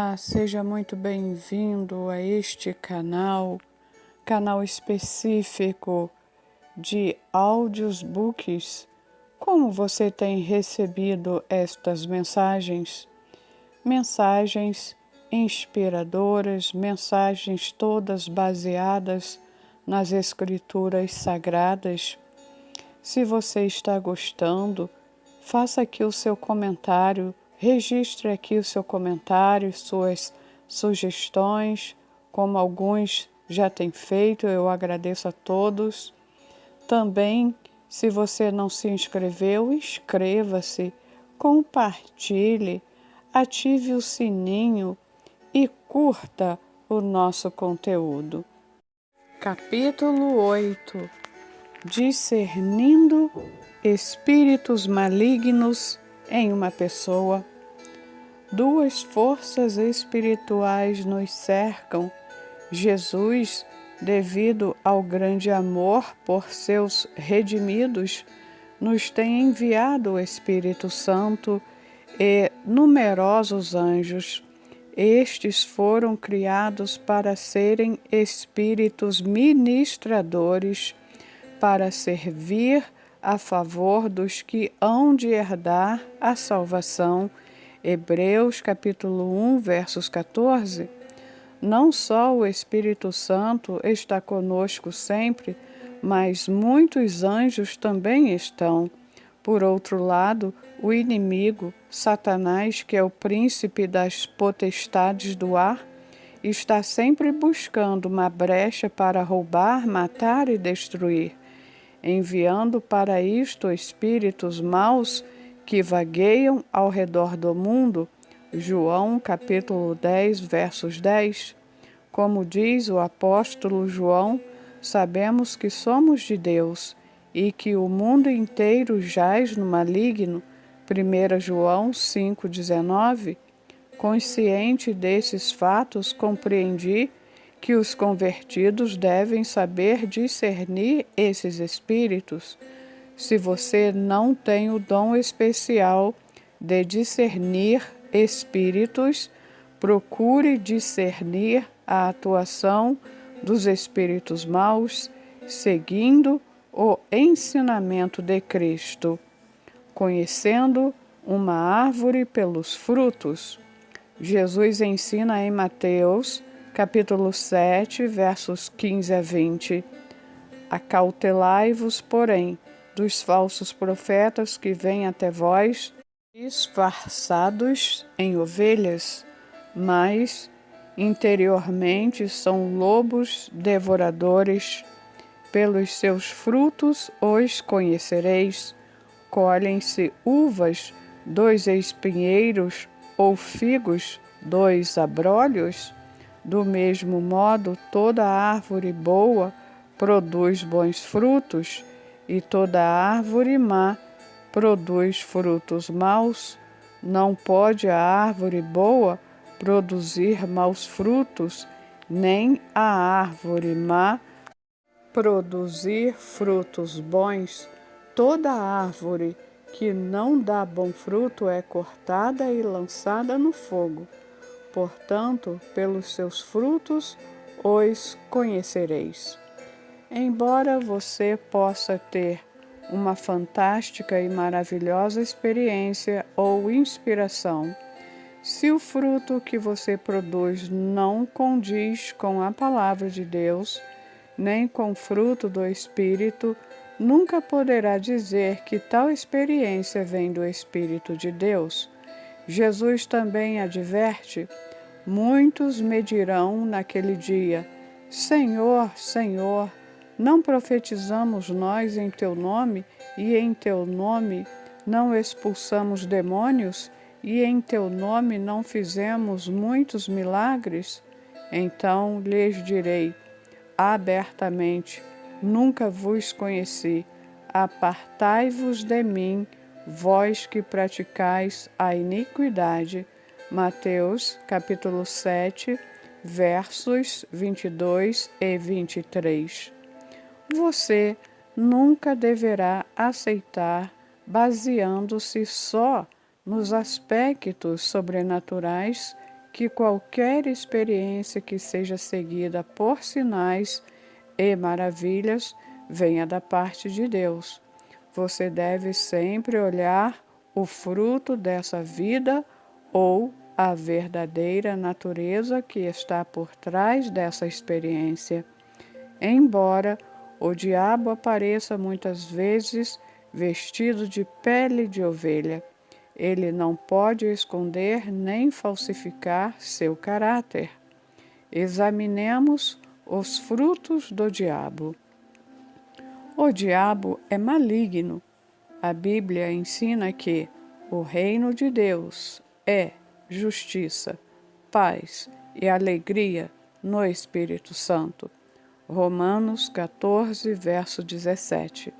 Olá, seja muito bem-vindo a este canal específico de áudios books. Como você tem recebido estas mensagens? Mensagens inspiradoras, mensagens todas baseadas nas escrituras sagradas. Se você está gostando, faça aqui o seu comentário, registre aqui o seu comentário, suas sugestões, como alguns já têm feito, eu agradeço a todos. Também, se você não se inscreveu, inscreva-se, compartilhe, ative o sininho e curta o nosso conteúdo. Capítulo 8: Discernindo espíritos malignos em uma pessoa. Duas forças espirituais nos cercam. Jesus, devido ao grande amor por seus redimidos, nos tem enviado o Espírito Santo e numerosos anjos. Estes foram criados para serem espíritos ministradores, para servir a favor dos que hão de herdar a salvação. Hebreus capítulo 1, versos 14. Não só o Espírito Santo está conosco sempre, mas muitos anjos também estão. Por outro lado, o inimigo, Satanás, que é o príncipe das potestades do ar, está sempre buscando uma brecha para roubar, matar e destruir, enviando para isto espíritos maus que vagueiam ao redor do mundo. João capítulo 10, versos 10. Como diz o apóstolo João, sabemos que somos de Deus e que o mundo inteiro jaz no maligno. 1 João 5,19. Consciente desses fatos, compreendi que os convertidos devem saber discernir esses espíritos. Se você não tem o dom especial de discernir espíritos, procure discernir a atuação dos espíritos maus, seguindo o ensinamento de Cristo, conhecendo uma árvore pelos frutos. Jesus ensina em Mateus capítulo 7, versos 15 a 20. Acautelai-vos, porém, dos falsos profetas que vêm até vós, disfarçados em ovelhas, mas interiormente são lobos devoradores. Pelos seus frutos os conhecereis. Colhem-se uvas dos espinheiros ou figos dos abrolhos? Do mesmo modo, toda árvore boa produz bons frutos, e toda árvore má produz frutos maus. Não pode a árvore boa produzir maus frutos, nem a árvore má produzir frutos bons. Toda árvore que não dá bom fruto é cortada e lançada no fogo. Portanto, pelos seus frutos os conhecereis. Embora você possa ter uma fantástica e maravilhosa experiência ou inspiração, se o fruto que você produz não condiz com a palavra de Deus, nem com o fruto do Espírito, nunca poderá dizer que tal experiência vem do Espírito de Deus. Jesus também adverte: muitos me dirão naquele dia: Senhor, Senhor, não profetizamos nós em teu nome, e em teu nome não expulsamos demônios, e em teu nome não fizemos muitos milagres? Então lhes direi abertamente: nunca vos conheci. Apartai-vos de mim, vós que praticais a iniquidade. Mateus capítulo 7, versos 22 e 23. Você nunca deverá aceitar baseando-se só nos aspectos sobrenaturais que qualquer experiência que seja seguida por sinais e maravilhas venha da parte de Deus. Você deve sempre olhar o fruto dessa vida ou a verdadeira natureza que está por trás dessa experiência. Embora o diabo apareça muitas vezes vestido de pele de ovelha, ele não pode esconder nem falsificar seu caráter. Examinemos os frutos do diabo. O diabo é maligno. A Bíblia ensina que o reino de Deus é justiça, paz e alegria no Espírito Santo. Romanos 14, verso 17.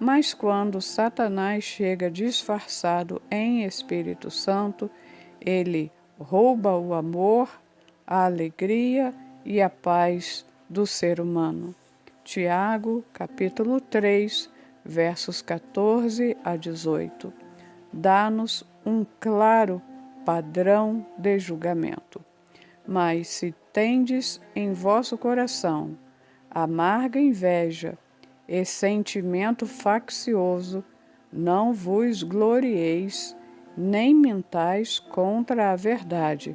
Mas quando Satanás chega disfarçado em Espírito Santo, ele rouba o amor, a alegria e a paz do ser humano. Tiago, capítulo 3, versos 14 a 18. Dá-nos um claro padrão de julgamento. Mas se tendes em vosso coração amarga inveja e sentimento faccioso, não vos glorieis, nem mintais contra a verdade.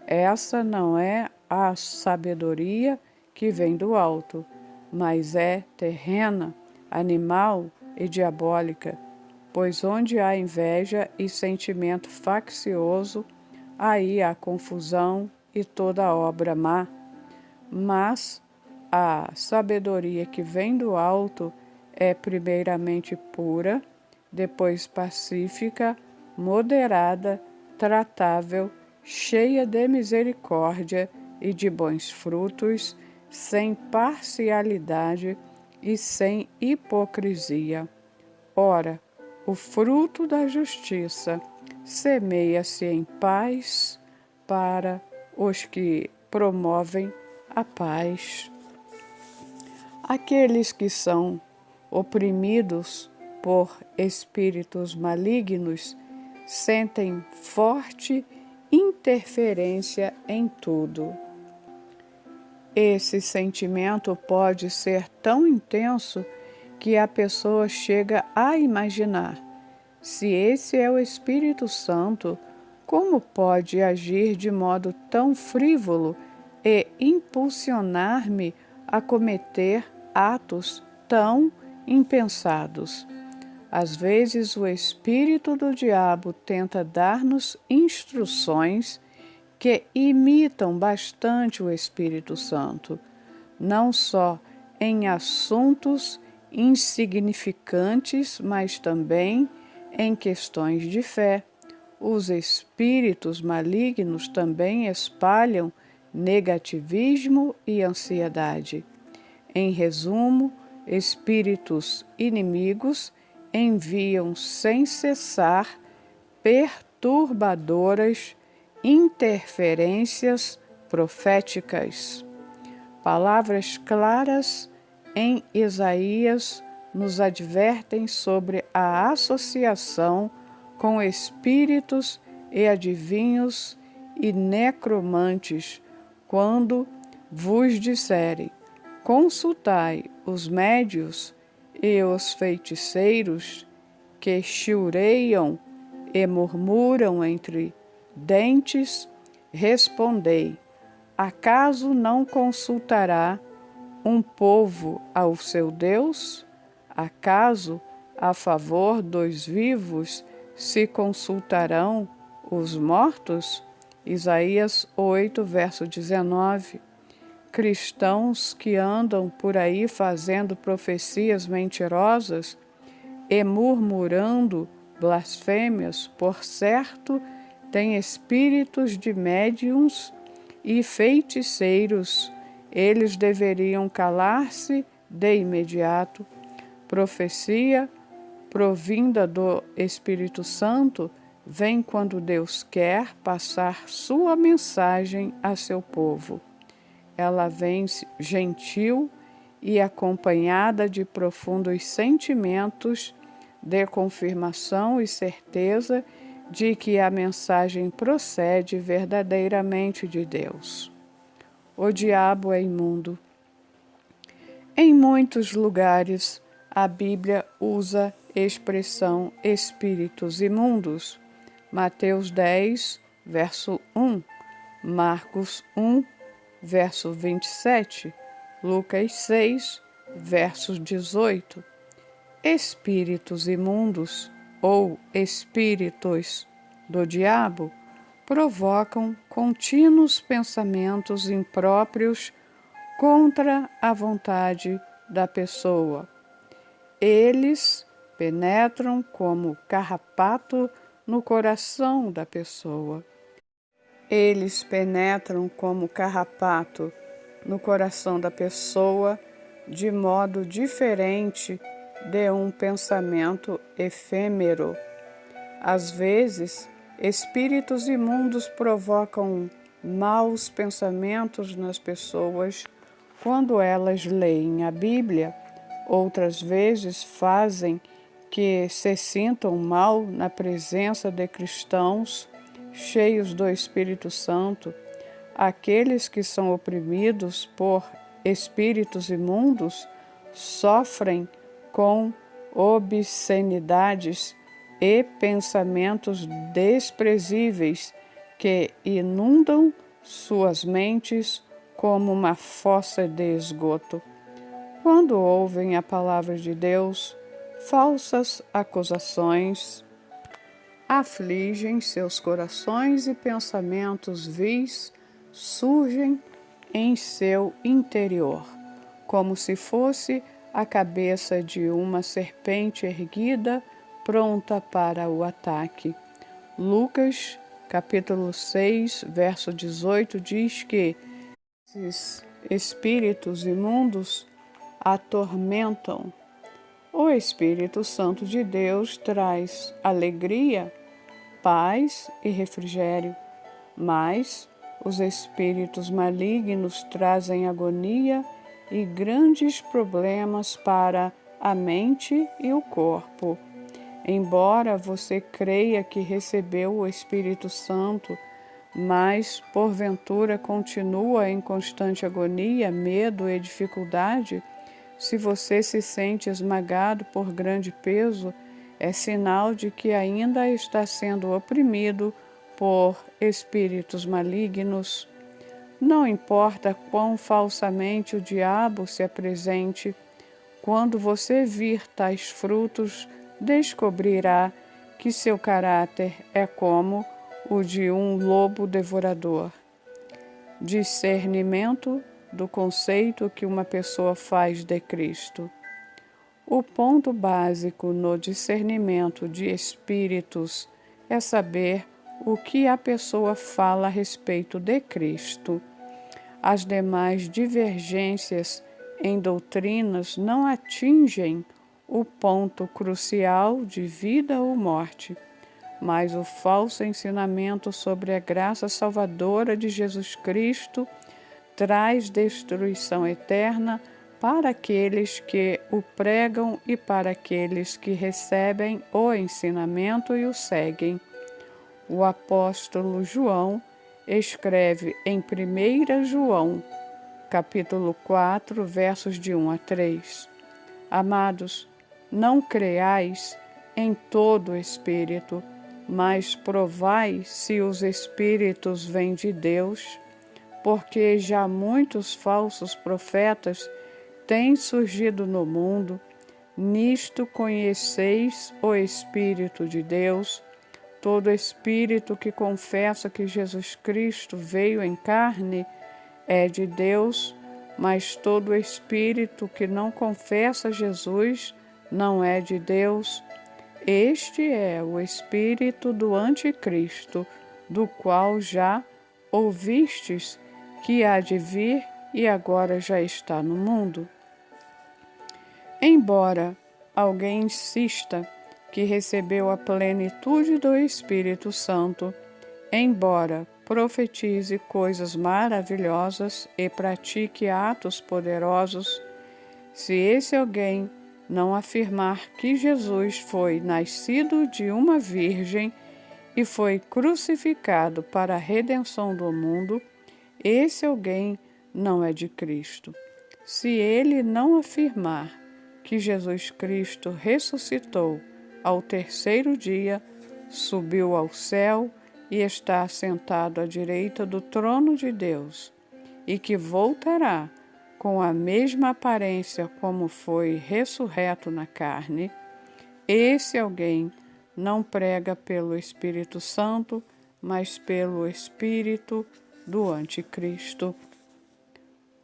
Essa não é a sabedoria que vem do alto, mas é terrena, animal e diabólica. Pois onde há inveja e sentimento faccioso, aí há confusão e toda obra má. Mas a sabedoria que vem do alto é primeiramente pura, depois pacífica, moderada, tratável, cheia de misericórdia e de bons frutos, sem parcialidade e sem hipocrisia. Ora, o fruto da justiça semeia-se em paz para os que promovem a paz. Aqueles que são oprimidos por espíritos malignos sentem forte interferência em tudo. Esse sentimento pode ser tão intenso que a pessoa chega a imaginar: se esse é o Espírito Santo, como pode agir de modo tão frívolo e impulsionar-me a cometer atos tão impensados? Às vezes o espírito do diabo tenta dar-nos instruções que imitam bastante o Espírito Santo, não só em assuntos insignificantes, mas também em questões de fé. Os espíritos malignos também espalham negativismo e ansiedade. Em resumo, espíritos inimigos enviam sem cessar perturbadoras interferências proféticas. Palavras claras em Isaías nos advertem sobre a associação com espíritos e adivinhos e necromantes, quando vos disserem: consultai os médios e os feiticeiros que chiureiam e murmuram entre dentes, respondei: acaso não consultará um povo ao seu Deus? Acaso a favor dos vivos se consultarão os mortos? Isaías 8, verso 19. Cristãos que andam por aí fazendo profecias mentirosas e murmurando blasfêmias, por certo, têm espíritos de médiuns e feiticeiros. Eles deveriam calar-se de imediato. Profecia provinda do Espírito Santo vem quando Deus quer passar sua mensagem a seu povo. Ela vem gentil e acompanhada de profundos sentimentos de confirmação e certeza de que a mensagem procede verdadeiramente de Deus. O diabo é imundo. Em muitos lugares, a Bíblia usa a expressão espíritos imundos. Mateus 10, verso 1, Marcos 1, verso 27, Lucas 6, verso 18. Espíritos imundos ou espíritos do diabo provocam contínuos pensamentos impróprios contra a vontade da pessoa. Eles penetram como carrapato no coração da pessoa. Eles penetram como carrapato no coração da pessoa de modo diferente de um pensamento efêmero. Às vezes, espíritos imundos provocam maus pensamentos nas pessoas quando elas leem a Bíblia. Outras vezes fazem que se sintam mal na presença de cristãos cheios do Espírito Santo. Aqueles que são oprimidos por espíritos imundos sofrem com obscenidades e pensamentos desprezíveis que inundam suas mentes como uma fossa de esgoto. Quando ouvem a palavra de Deus, falsas acusações afligem seus corações e pensamentos vis surgem em seu interior, como se fosse a cabeça de uma serpente erguida, pronta para o ataque. Lucas, capítulo 6, verso 18, diz que esses espíritos imundos atormentam. O Espírito Santo de Deus traz alegria, paz e refrigério, mas os espíritos malignos trazem agonia e grandes problemas para a mente e o corpo. Embora você creia que recebeu o Espírito Santo, mas porventura continua em constante agonia, medo e dificuldade, se você se sente esmagado por grande peso, é sinal de que ainda está sendo oprimido por espíritos malignos. Não importa quão falsamente o diabo se apresente, quando você vir tais frutos, descobrirá que seu caráter é como o de um lobo devorador. Discernimento do conceito que uma pessoa faz de Cristo. O ponto básico no discernimento de espíritos é saber o que a pessoa fala a respeito de Cristo. As demais divergências em doutrinas não atingem o ponto crucial de vida ou morte, mas o falso ensinamento sobre a graça salvadora de Jesus Cristo traz destruição eterna para aqueles que o pregam e para aqueles que recebem o ensinamento e o seguem. O apóstolo João escreve em 1 João, capítulo 4, versos de 1 a 3. Amados, não creais em todo espírito, mas provai se os espíritos vêm de Deus, porque já muitos falsos profetas têm surgido no mundo. Nisto conheceis o Espírito de Deus. Todo espírito que confessa que Jesus Cristo veio em carne é de Deus, mas todo espírito que não confessa Jesus não é de Deus. Este é o espírito do anticristo, do qual já ouvistes que há de vir e agora já está no mundo. Embora alguém insista que recebeu a plenitude do Espírito Santo, embora profetize coisas maravilhosas e pratique atos poderosos, se esse alguém não afirmar que Jesus foi nascido de uma virgem e foi crucificado para a redenção do mundo, esse alguém não é de Cristo. Se ele não afirmar que Jesus Cristo ressuscitou ao terceiro dia, subiu ao céu e está sentado à direita do trono de Deus, e que voltará com a mesma aparência como foi ressurreto na carne, esse alguém não prega pelo Espírito Santo, mas pelo Espírito do Anticristo.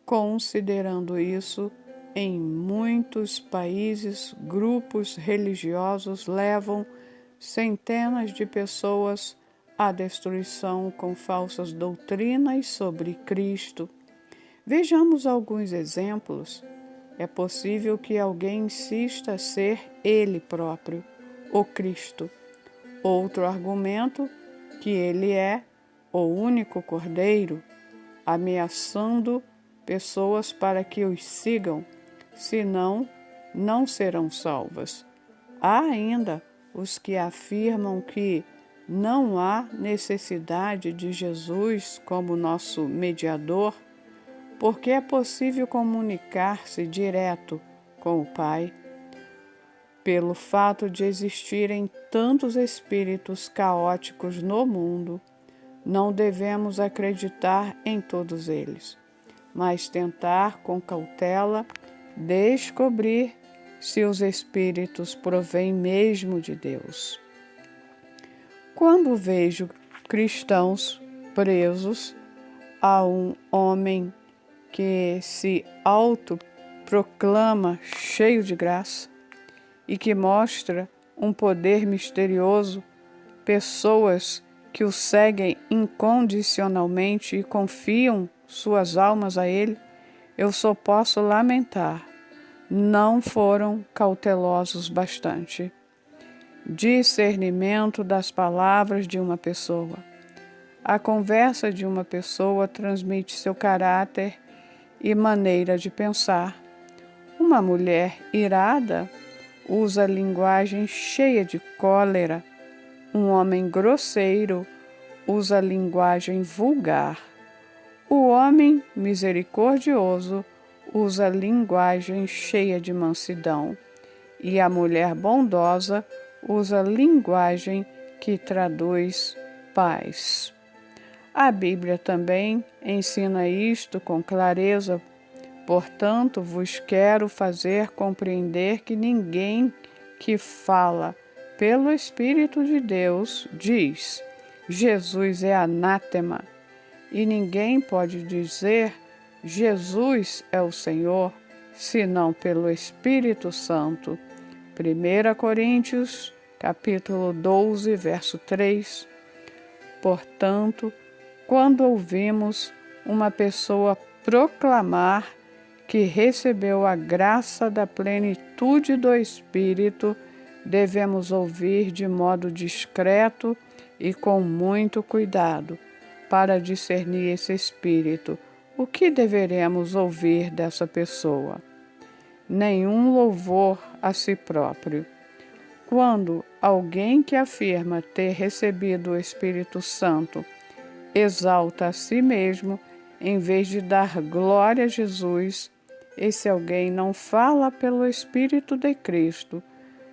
Considerando isso, em muitos países, grupos religiosos levam centenas de pessoas à destruição com falsas doutrinas sobre Cristo. Vejamos alguns exemplos. É possível que alguém insista ser ele próprio, o Cristo. Outro argumento, que ele é o único Cordeiro, ameaçando pessoas para que os sigam, senão não serão salvas. Há ainda os que afirmam que não há necessidade de Jesus como nosso mediador, porque é possível comunicar-se direto com o Pai. Pelo fato de existirem tantos espíritos caóticos no mundo, não devemos acreditar em todos eles, mas tentar com cautela descobrir se os espíritos provêm mesmo de Deus. Quando vejo cristãos presos a um homem que se autoproclama cheio de graça e que mostra um poder misterioso, pessoas que o seguem incondicionalmente e confiam suas almas a ele, eu só posso lamentar. Não foram cautelosos bastante. Discernimento das palavras de uma pessoa. A conversa de uma pessoa transmite seu caráter e maneira de pensar. Uma mulher irada usa linguagem cheia de cólera. Um homem grosseiro usa linguagem vulgar. O homem misericordioso usa linguagem cheia de mansidão. E a mulher bondosa usa linguagem que traduz paz. A Bíblia também ensina isto com clareza. Portanto, vos quero fazer compreender que ninguém que fala pelo Espírito de Deus diz: Jesus é anátema, e ninguém pode dizer: Jesus é o Senhor, senão pelo Espírito Santo. 1 Coríntios, capítulo 12, verso 3. Portanto, quando ouvimos uma pessoa proclamar que recebeu a graça da plenitude do Espírito, devemos ouvir de modo discreto e com muito cuidado, para discernir esse Espírito. O que deveremos ouvir dessa pessoa? Nenhum louvor a si próprio. Quando alguém que afirma ter recebido o Espírito Santo exalta a si mesmo, em vez de dar glória a Jesus, esse alguém não fala pelo Espírito de Cristo,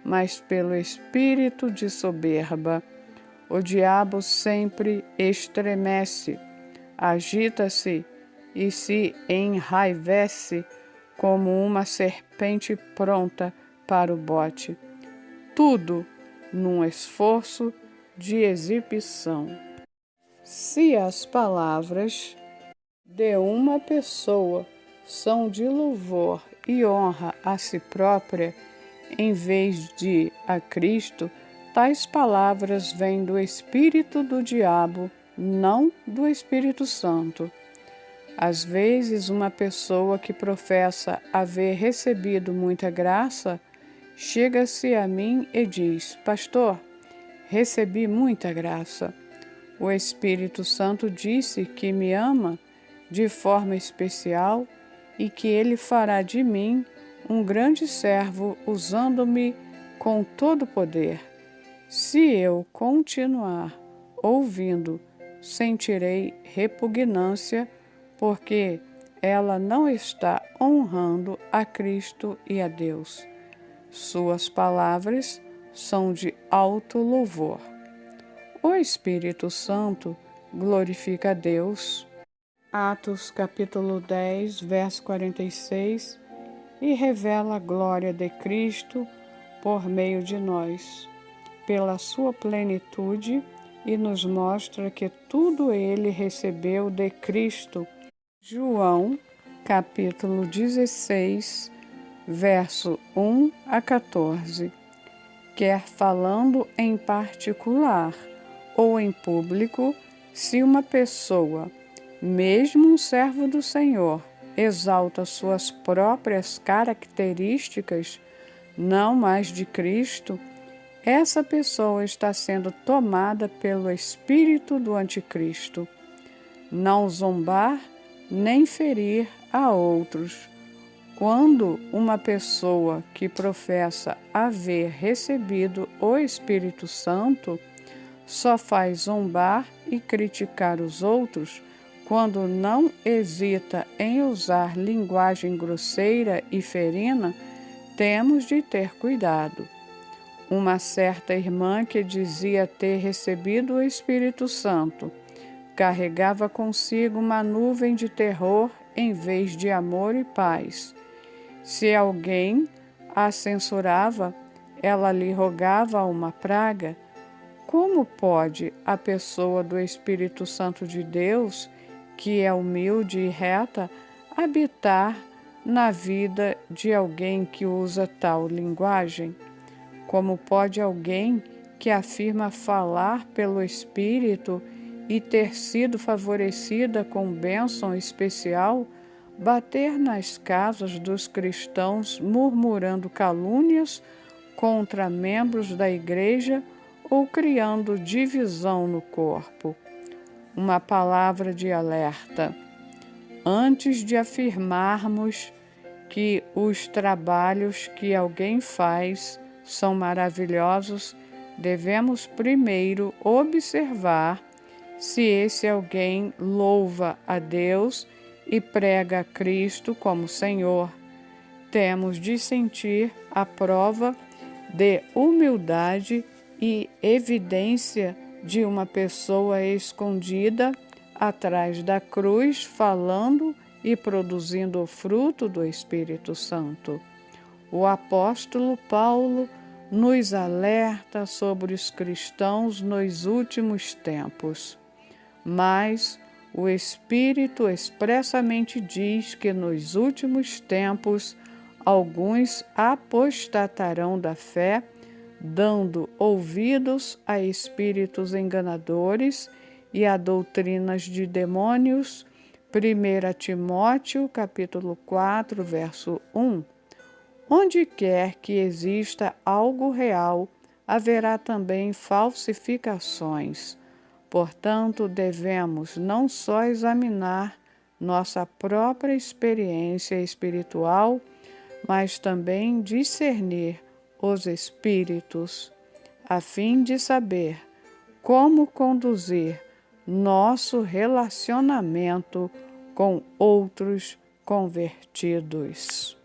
mas pelo espírito de soberba. O diabo sempre estremece, agita-se e se enraivece como uma serpente pronta para o bote. Tudo num esforço de exibição. Se as palavras de uma pessoa são de louvor e honra a si própria, em vez de a Cristo, tais palavras vêm do espírito do diabo, não do Espírito Santo. Às vezes, uma pessoa que professa haver recebido muita graça chega-se a mim e diz: Pastor, recebi muita graça. O Espírito Santo disse que me ama de forma especial e que ele fará de mim um grande servo, usando-me com todo o poder. Se eu continuar ouvindo, sentirei repugnância, porque ela não está honrando a Cristo e a Deus. Suas palavras são de alto louvor. O Espírito Santo glorifica a Deus. Atos capítulo 10, verso 46, e revela a glória de Cristo por meio de nós, pela sua plenitude, e nos mostra que tudo ele recebeu de Cristo. João capítulo 16, verso 1 a 14. Quer falando em particular ou em público, se uma pessoa, mesmo um servo do Senhor, exalta suas próprias características, não mais de Cristo, essa pessoa está sendo tomada pelo espírito do anticristo. Não zombar nem ferir a outros. Quando uma pessoa que professa haver recebido o Espírito Santo só faz zombar e criticar os outros, quando não hesita em usar linguagem grosseira e ferina, temos de ter cuidado. Uma certa irmã que dizia ter recebido o Espírito Santo carregava consigo uma nuvem de terror em vez de amor e paz. Se alguém a censurava, ela lhe rogava uma praga. Como pode a pessoa do Espírito Santo de Deus, que é humilde e reta, habitar na vida de alguém que usa tal linguagem? Como pode alguém que afirma falar pelo Espírito e ter sido favorecida com bênção especial, bater nas casas dos cristãos murmurando calúnias contra membros da igreja ou criando divisão no corpo? Uma palavra de alerta. Antes de afirmarmos que os trabalhos que alguém faz são maravilhosos, devemos primeiro observar se esse alguém louva a Deus e prega a Cristo como Senhor. Temos de sentir a prova de humildade e evidência de uma pessoa escondida atrás da cruz, falando e produzindo o fruto do Espírito Santo. O apóstolo Paulo nos alerta sobre os cristãos nos últimos tempos. Mas o Espírito expressamente diz que nos últimos tempos alguns apostatarão da fé, dando ouvidos a espíritos enganadores e a doutrinas de demônios. 1 Timóteo capítulo 4, verso 1. Onde quer que exista algo real, haverá também falsificações. Portanto, devemos não só examinar nossa própria experiência espiritual, mas também discernir os espíritos, a fim de saber como conduzir nosso relacionamento com outros convertidos.